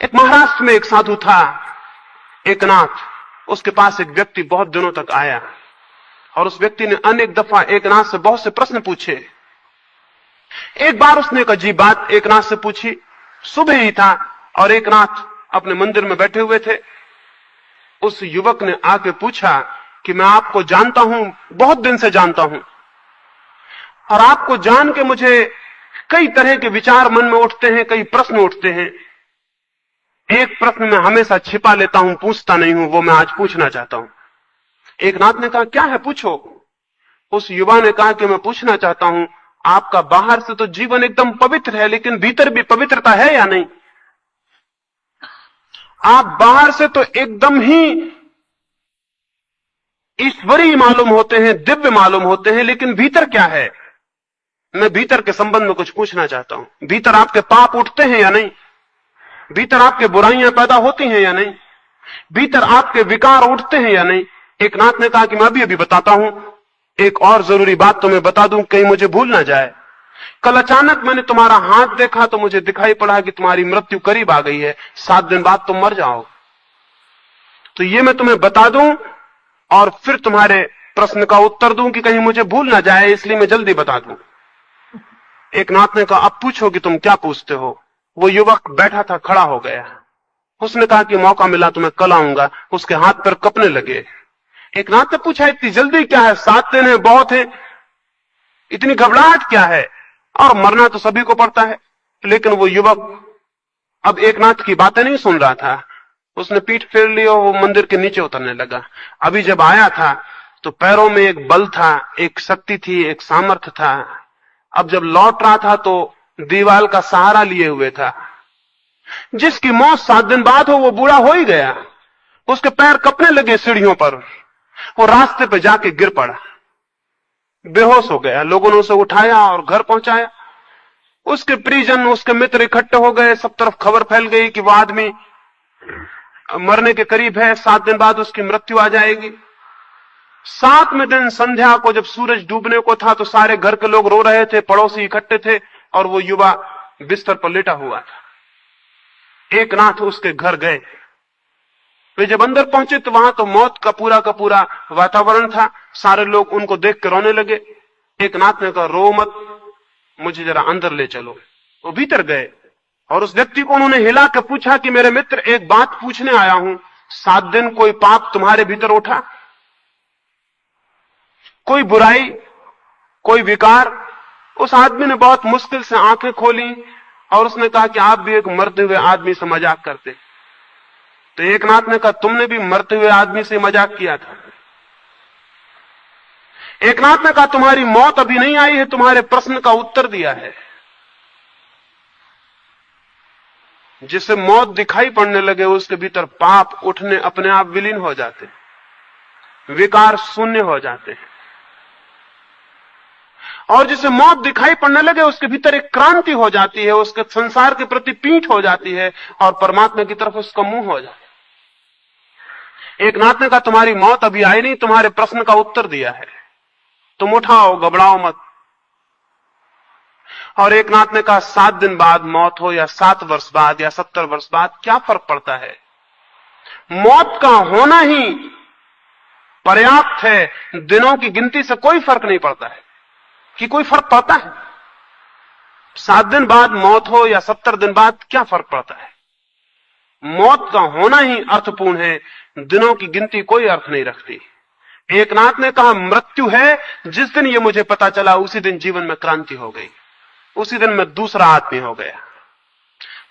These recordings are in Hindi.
एक महाराष्ट्र में एक साधु था, एकनाथ। उसके पास एक व्यक्ति बहुत दिनों तक आया और उस व्यक्ति ने अनेक दफा एकनाथ से बहुत से प्रश्न पूछे। एक बार उसने एक अजीब बात एकनाथ से पूछी। सुबह ही था और एकनाथ अपने मंदिर में बैठे हुए थे। उस युवक ने आके पूछा कि मैं आपको जानता हूं, बहुत दिन से जानता हूं, और आपको जान के मुझे कई तरह के विचार मन में उठते हैं, कई प्रश्न उठते हैं। एक प्रश्न मैं हमेशा छिपा लेता हूं, पूछता नहीं हूं, वो मैं आज पूछना चाहता हूं। एकनाथ ने कहा, क्या है, पूछो। उस युवा ने कहा कि मैं पूछना चाहता हूं, आपका बाहर से तो जीवन एकदम पवित्र है, लेकिन भीतर भी पवित्रता है या नहीं? आप बाहर से तो एकदम ही ईश्वरीय मालूम होते हैं, दिव्य मालूम होते हैं, लेकिन भीतर क्या है? मैं भीतर के संबंध में कुछ पूछना चाहता हूं। भीतर आपके पाप उठते हैं या नहीं? भीतर आपके बुराइयां पैदा होती हैं या नहीं? भीतर आपके विकार उठते हैं या नहीं? एकनाथ ने कहा कि मैं अभी बताता हूं। एक और जरूरी बात तो मैं बता दूं, कहीं मुझे भूल ना जाए। कल अचानक मैंने तुम्हारा हाथ देखा तो मुझे दिखाई पड़ा कि तुम्हारी मृत्यु करीब आ गई है, 7 दिन बाद तुम मर जाओ। तो ये मैं तुम्हें बता दूं और फिर तुम्हारे प्रश्न का उत्तर दूं कि कहीं मुझे भूल ना जाए, इसलिए मैं जल्दी बता दूं। एकनाथ ने कहा, अब पूछो कि तुम क्या पूछते हो। वो युवक बैठा था, खड़ा हो गया। उसने कहा कि मौका मिला तो मैं कल आऊंगा। उसके हाथ पर कपने लगे। एकनाथ ने पूछा, इतनी जल्दी क्या है? 7 दिन है, बहुत है, इतनी घबराहट क्या है? और मरना तो सभी को पड़ता है। लेकिन वो युवक अब एकनाथ की बातें नहीं सुन रहा था। उसने पीठ फेर ली और वो मंदिर के नीचे उतरने लगा। अभी जब आया था तो पैरों में एक बल था, एक शक्ति थी, एक सामर्थ्य था। अब जब लौट रहा था तो दीवार का सहारा लिए हुए था। जिसकी मौत 7 दिन बाद हो वो बूढ़ा हो ही गया। उसके पैर कपने लगे सीढ़ियों पर। वो रास्ते पे जाके गिर पड़ा, बेहोश हो गया। लोगों ने उसे उठाया और घर पहुंचाया। उसके परिजन, उसके मित्र इकट्ठे हो गए। सब तरफ खबर फैल गई कि वो आदमी मरने के करीब है, 7 दिन बाद उसकी मृत्यु आ जाएगी। 7वें दिन संध्या को जब सूरज डूबने को था तो सारे घर के लोग रो रहे थे, पड़ोसी इकट्ठे थे और वो युवा बिस्तर पर लेटा हुआ था। एकनाथ उसके घर गए। वे जब अंदर पहुंचे तो वहां तो मौत का पूरा वातावरण था। सारे लोग उनको देख के रोने लगे। एकनाथ ने कहा, रो मत, मुझे जरा अंदर ले चलो। वो भीतर गए और उस व्यक्ति को उन्होंने हिला के पूछा कि मेरे मित्र, एक बात पूछने आया हूं, 7 दिन कोई पाप तुम्हारे भीतर उठा? कोई बुराई, कोई विकार? उस आदमी ने बहुत मुश्किल से आंखें खोली और उसने कहा कि आप भी एक मरते हुए आदमी से मजाक करते। तो एकनाथ ने कहा, तुमने भी मरते हुए आदमी से मजाक किया था। एकनाथ ने कहा, तुम्हारी मौत अभी नहीं आई है, तुम्हारे प्रश्न का उत्तर दिया है। जिसे मौत दिखाई पड़ने लगे उसके भीतर पाप उठने अपने आप विलीन हो जाते, विकार शून्य हो जाते हैं। और जिसे मौत दिखाई पड़ने लगे उसके भीतर एक क्रांति हो जाती है, उसके संसार के प्रति पीठ हो जाती है और परमात्मा की तरफ उसका मुंह हो जाता है। एकनाथ ने कहा, तुम्हारी मौत अभी आई नहीं, तुम्हारे प्रश्न का उत्तर दिया है, तुम उठाओ, घबराओ मत। और एकनाथ ने कहा, 7 दिन बाद मौत हो या 7 वर्ष बाद या 70 वर्ष बाद, क्या फर्क पड़ता है? मौत का होना ही पर्याप्त है। दिनों की गिनती से कोई फर्क नहीं पड़ता है कि कोई फर्क पड़ता है। 7 दिन बाद मौत हो या 70 दिन बाद, क्या फर्क पड़ता है? मौत का होना ही अर्थपूर्ण है, दिनों की गिनती कोई अर्थ नहीं रखती। एकनाथ ने कहा, मृत्यु है, जिस दिन ये मुझे पता चला उसी दिन जीवन में क्रांति हो गई, उसी दिन मैं दूसरा आदमी हो गया।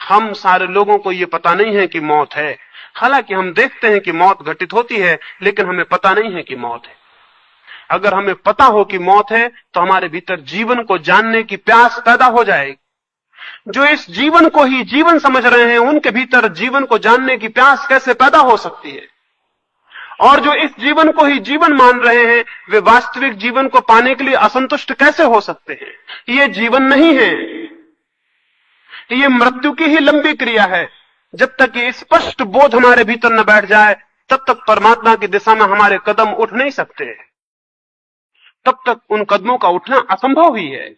हम सारे लोगों को ये पता नहीं है कि मौत है। हालांकि हम देखते हैं कि मौत घटित होती है, लेकिन हमें पता नहीं है कि मौत है। अगर हमें पता हो कि मौत है तो हमारे भीतर जीवन को जानने की प्यास पैदा हो जाएगी। जो इस जीवन को ही जीवन समझ रहे हैं उनके भीतर जीवन को जानने की प्यास कैसे पैदा हो सकती है? और जो इस जीवन को ही जीवन मान रहे हैं वे वास्तविक जीवन को पाने के लिए असंतुष्ट कैसे हो सकते हैं? ये जीवन नहीं है, ये मृत्यु की ही लंबी क्रिया है। जब तक ये स्पष्ट बोध हमारे भीतर न बैठ जाए तब तक परमात्मा की दिशा में हमारे कदम उठ नहीं सकते, तब तक उन कदमों का उठना असंभव ही है।